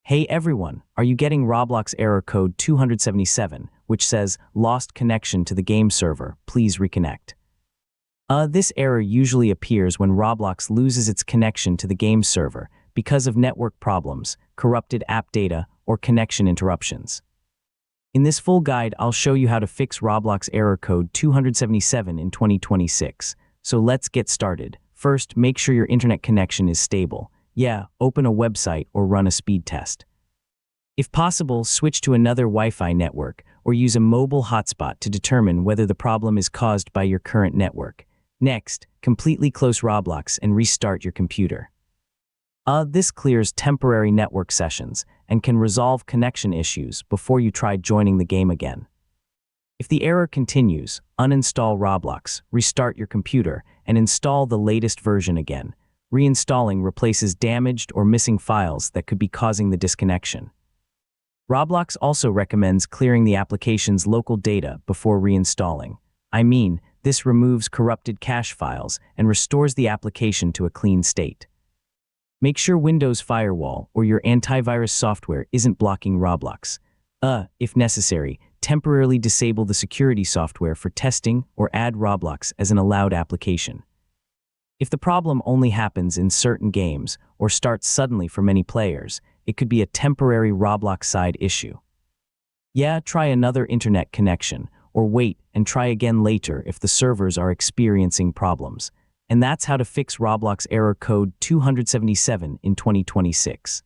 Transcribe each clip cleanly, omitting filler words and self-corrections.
Hey everyone, are you getting Roblox Error Code 277, which says, lost connection to the game server, please reconnect? This error usually appears when Roblox loses its connection to the game server because of network problems, corrupted app data, or connection interruptions. In this full guide, I'll show you how to fix Roblox Error Code 277 in 2026. So let's get started. First, make sure your internet connection is stable. Open a website or run a speed test. If possible, switch to another Wi-Fi network or use a mobile hotspot to determine whether the problem is caused by your current network. Next, completely close Roblox and restart your computer. This clears temporary network sessions and can resolve connection issues before you try joining the game again. If the error continues, uninstall Roblox, restart your computer, and install the latest version again. Reinstalling replaces damaged or missing files that could be causing the disconnection. Roblox also recommends clearing the application's local data before reinstalling. This removes corrupted cache files and restores the application to a clean state. Make sure Windows Firewall or your antivirus software isn't blocking Roblox. If necessary, temporarily disable the security software for testing or add Roblox as an allowed application. If the problem only happens in certain games or starts suddenly for many players, it could be a temporary Roblox side issue. Try another internet connection, or wait and try again later if the servers are experiencing problems. And that's how to fix Roblox Error Code 277 in 2026.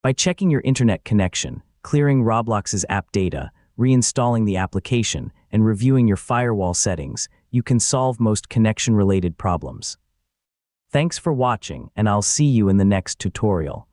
By checking your internet connection, clearing Roblox's app data, reinstalling the application, and reviewing your firewall settings, you can solve most connection-related problems. Thanks for watching, and I'll see you in the next tutorial.